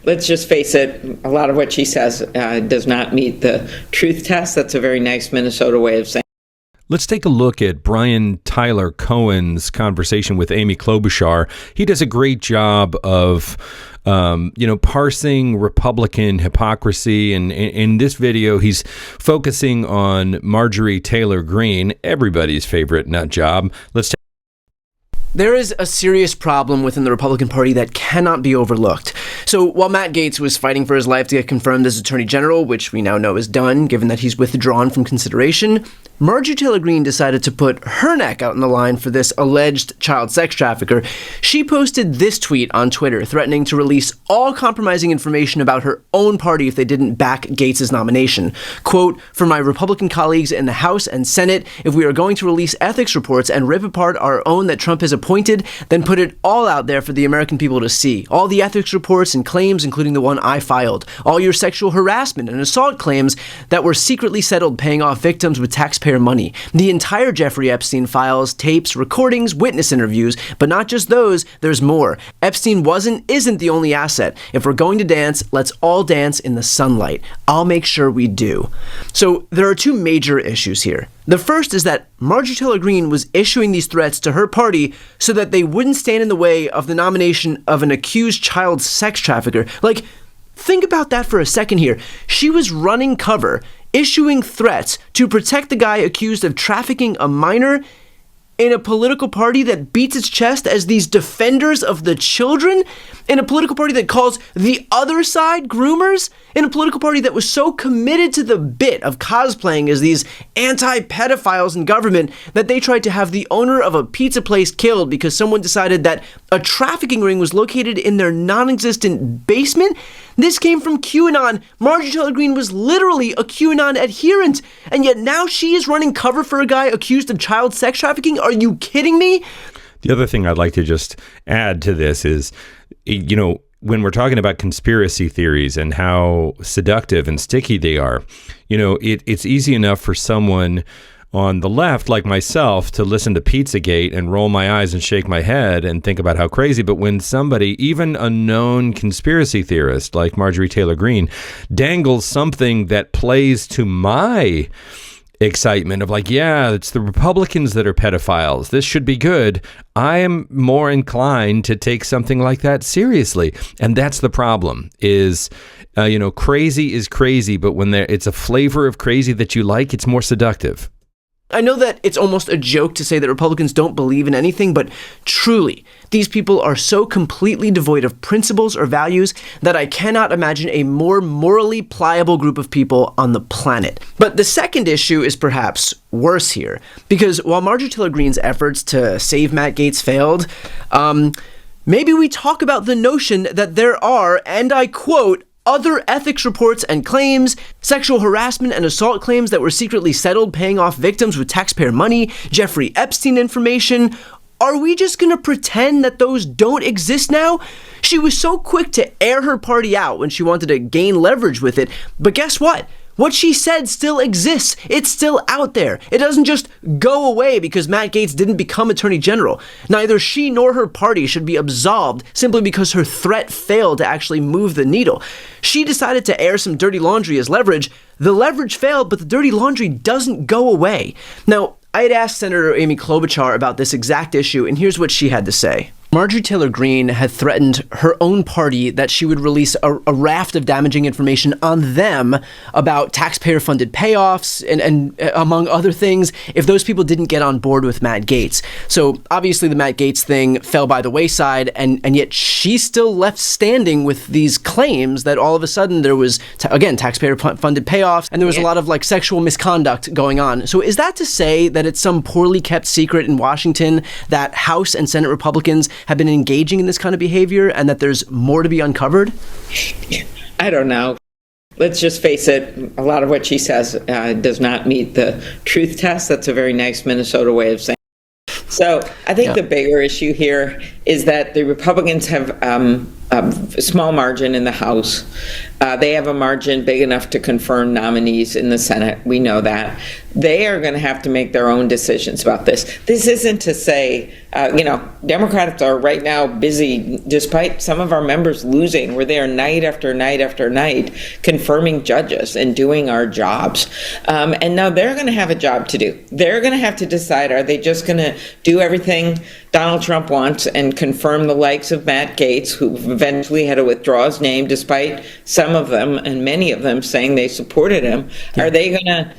Let's just face it, a lot of what she says does not meet the truth test. That's a very nice Minnesota way of saying. Let's take a look at Tyler Cohen's conversation with Amy Klobuchar. He does a great job of, parsing Republican hypocrisy. And in this video, he's focusing on Marjorie Taylor Greene, everybody's favorite nut job. There is a serious problem within the Republican Party that cannot be overlooked. So while Matt Gaetz was fighting for his life to get confirmed as Attorney General, which we now know is done, given that he's withdrawn from consideration, Marjorie Taylor Greene decided to put her neck out on the line for this alleged child sex trafficker. She posted this tweet on Twitter, threatening to release all compromising information about her own party if they didn't back Gaetz' nomination. Quote, "For my Republican colleagues in the House and Senate, if we are going to release ethics reports and rip apart our own that Trump has appointed, then put it all out there for the American people to see. All the ethics reports and claims, including the one I filed. All your sexual harassment and assault claims that were secretly settled paying off victims with taxpayer money. The entire Jeffrey Epstein files, tapes, recordings, witness interviews, but not just those, there's more. Epstein isn't the only asset. If we're going to dance, let's all dance in the sunlight. I'll make sure we do." So there are two major issues here. The first is that Marjorie Taylor Greene was issuing these threats to her party so that they wouldn't stand in the way of the nomination of an accused child sex trafficker. Think about that for a second here. She was running cover, issuing threats to protect the guy accused of trafficking a minor in a political party that beats its chest as these defenders of the children, in a political party that calls the other side groomers, in a political party that was so committed to the bit of cosplaying as these anti-pedophiles in government that they tried to have the owner of a pizza place killed because someone decided that a trafficking ring was located in their non-existent basement. This came from QAnon. Marjorie Taylor Greene was literally a QAnon adherent, and yet now she is running cover for a guy accused of child sex trafficking? Are you kidding me? The other thing I'd like to just add to this is, when we're talking about conspiracy theories and how seductive and sticky they are, it's easy enough for someone on the left, like myself, to listen to Pizzagate and roll my eyes and shake my head and think about how crazy. But when somebody, even a known conspiracy theorist like Marjorie Taylor Greene, dangles something that plays to my excitement of it's the Republicans that are pedophiles, this should be good, I am more inclined to take something like that seriously. And that's the problem is, crazy is crazy, but when it's a flavor of crazy that you like, it's more seductive. I know that it's almost a joke to say that Republicans don't believe in anything, but truly, these people are so completely devoid of principles or values that I cannot imagine a more morally pliable group of people on the planet. But the second issue is perhaps worse here, because while Marjorie Taylor Greene's efforts to save Matt Gaetz failed, maybe we talk about the notion that there are, and I quote, other ethics reports and claims, sexual harassment and assault claims that were secretly settled paying off victims with taxpayer money, Jeffrey Epstein information. Are we just going to pretend that those don't exist now? She was so quick to air her party out when she wanted to gain leverage with it, but guess what? What she said still exists. It's still out there. It doesn't just go away because Matt Gaetz didn't become Attorney General. Neither she nor her party should be absolved simply because her threat failed to actually move the needle. She decided to air some dirty laundry as leverage. The leverage failed, but the dirty laundry doesn't go away. Now, I had asked Senator Amy Klobuchar about this exact issue, and here's what she had to say. Marjorie Taylor Greene had threatened her own party that she would release a raft of damaging information on them about taxpayer-funded payoffs and among other things if those people didn't get on board with Matt Gaetz. So obviously the Matt Gaetz thing fell by the wayside, and yet she still left standing with these claims that all of a sudden there was, taxpayer-funded payoffs, and there was a lot of sexual misconduct going on. So is that to say that it's some poorly kept secret in Washington that House and Senate Republicans have been engaging in this kind of behavior and that there's more to be uncovered? I don't know. Let's just face it, a lot of what she says does not meet the truth test. That's a very nice Minnesota way of saying it. So I think the bigger issue here is that the Republicans have a small margin in the House. They have a margin big enough to confirm nominees in the Senate. We know that. They are going to have to make their own decisions about this. This isn't to say, Democrats are right now busy, despite some of our members losing. We're there night after night after night confirming judges and doing our jobs. And now they're going to have a job to do. They're going to have to decide, are they just going to do everything Donald Trump wants and confirm the likes of Matt Gaetz, who eventually had to withdraw his name despite some of them and many of them saying they supported him? Are they going to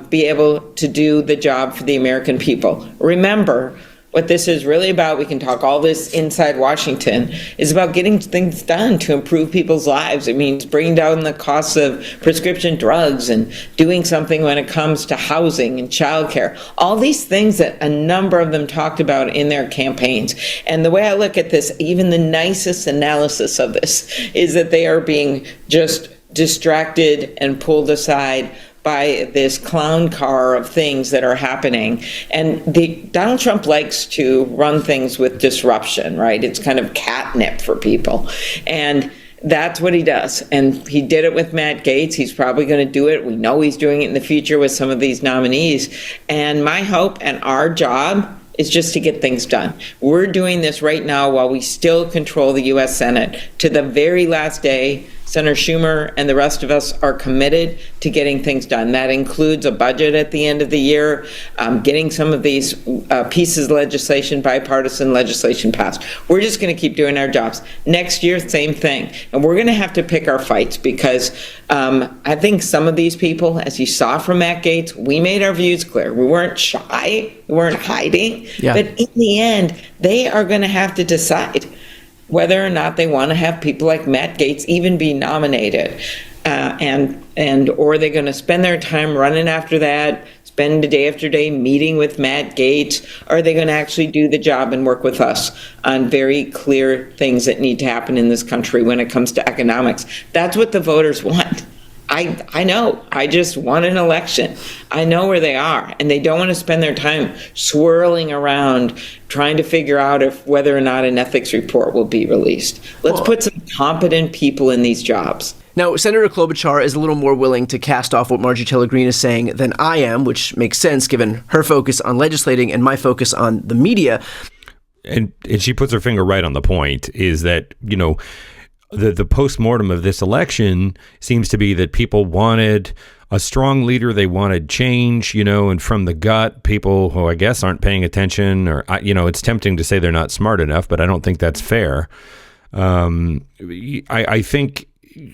be able to do the job for the American people? Remember, what this is really about, we can talk all this inside Washington, is about getting things done to improve people's lives. It means bringing down the costs of prescription drugs and doing something when it comes to housing and childcare. All these things that a number of them talked about in their campaigns. And the way I look at this, even the nicest analysis of this, is that they are being just distracted and pulled aside by this clown car of things that are happening. And Donald Trump likes to run things with disruption, right? It's kind of catnip for people. And that's what he does. And he did it with Matt Gaetz. He's probably going to do it. We know he's doing it in the future with some of these nominees. And my hope and our job is just to get things done. We're doing this right now while we still control the U.S. Senate to the very last day. Senator Schumer and the rest of us are committed to getting things done. That includes a budget at the end of the year, getting some of these pieces of legislation, bipartisan legislation passed. We're just going to keep doing our jobs. Next year, same thing. And we're going to have to pick our fights because I think some of these people, as you saw from Matt Gaetz, we made our views clear. We weren't shy. We weren't hiding. Yeah. But in the end, they are going to have to decide whether or not they want to have people like Matt Gaetz even be nominated. Or are they going to spend their time running after that, spend day after day meeting with Matt Gaetz? Or are they going to actually do the job and work with us on very clear things that need to happen in this country when it comes to economics? That's what the voters want. I know. I just won an election. I know where they are, and they don't want to spend their time swirling around trying to figure out whether or not an ethics report will be released. Let's put some competent people in these jobs. Now, Senator Klobuchar is a little more willing to cast off what Marjorie Taylor Greene is saying than I am, which makes sense given her focus on legislating and my focus on the media. And she puts her finger right on the point, is that, the postmortem of this election seems to be that people wanted a strong leader. They wanted change, and from the gut, people who I guess aren't paying attention, or, it's tempting to say they're not smart enough, but I don't think that's fair. I think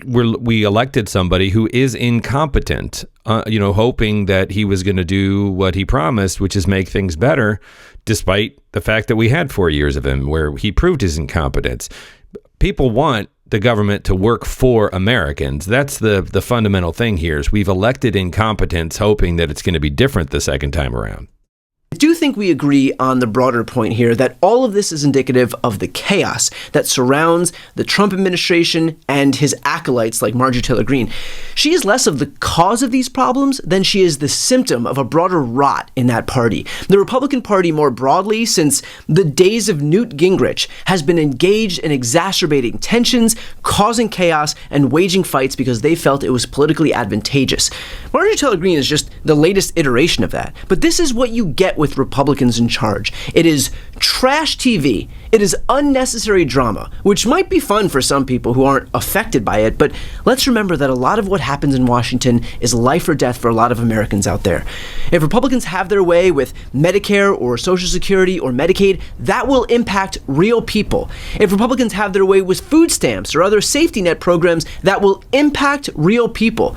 we elected somebody who is incompetent, hoping that he was going to do what he promised, which is make things better, despite the fact that we had 4 years of him where he proved his incompetence. People want the government to work for Americans. That's the fundamental thing here, is we've elected incompetence hoping that it's going to be different the second time around. I do think we agree on the broader point here that all of this is indicative of the chaos that surrounds the Trump administration and his acolytes like Marjorie Taylor Greene. She is less of the cause of these problems than she is the symptom of a broader rot in that party. The Republican Party more broadly, since the days of Newt Gingrich, has been engaged in exacerbating tensions, causing chaos, and waging fights because they felt it was politically advantageous. Marjorie Taylor Greene is just the latest iteration of that. But this is what you get with Republicans in charge. It is trash TV. It is unnecessary drama, which might be fun for some people who aren't affected by it, but let's remember that a lot of what happens in Washington is life or death for a lot of Americans out there. If Republicans have their way with Medicare or Social Security or Medicaid, that will impact real people. If Republicans have their way with food stamps or other safety net programs, that will impact real people.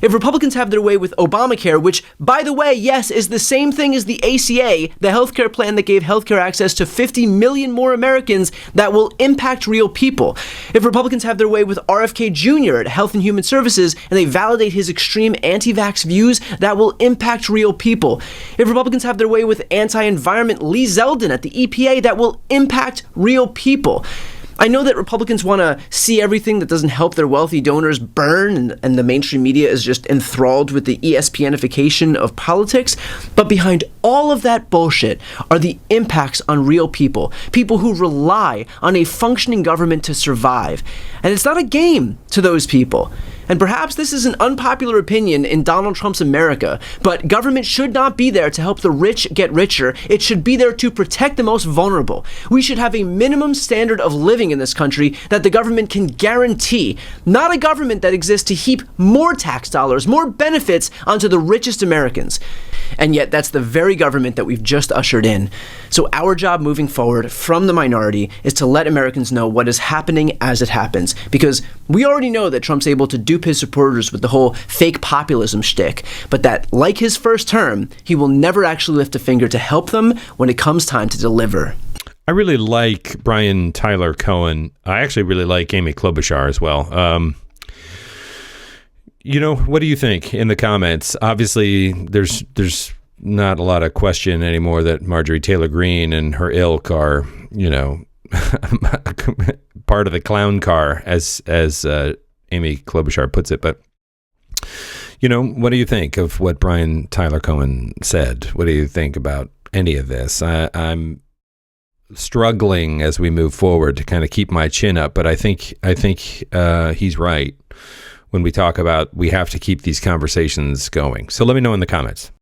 If Republicans have their way with Obamacare, which, by the way, yes, is the same thing as the ACA, the healthcare plan that gave healthcare access to 50 million more Americans, that will impact real people. If Republicans have their way with RFK Jr. at Health and Human Services, and they validate his extreme anti-vax views, that will impact real people. If Republicans have their way with anti-environment Lee Zeldin at the EPA, that will impact real people. I know that Republicans want to see everything that doesn't help their wealthy donors burn, and the mainstream media is just enthralled with the ESPNification of politics, but behind all of that bullshit are the impacts on real people, people who rely on a functioning government to survive. And it's not a game to those people. And perhaps this is an unpopular opinion in Donald Trump's America, but government should not be there to help the rich get richer. It should be there to protect the most vulnerable. We should have a minimum standard of living in this country that the government can guarantee, not a government that exists to heap more tax dollars, more benefits onto the richest Americans. And yet that's the very government that we've just ushered in. So our job moving forward from the minority is to let Americans know what is happening as it happens, because we already know that Trump's able to dupe his supporters with the whole fake populism shtick, but that, like his first term, he will never actually lift a finger to help them when it comes time to deliver. I really like Tyler Cohen. I actually really like Amy Klobuchar as well. What do you think in the comments? Obviously, there's not a lot of question anymore that Marjorie Taylor Greene and her ilk are, part of the clown car, as Amy Klobuchar puts it. But, what do you think of what Tyler Cohen said? What do you think about any of this? I'm struggling as we move forward to kind of keep my chin up, but I think he's right when we talk about we have to keep these conversations going. So let me know in the comments.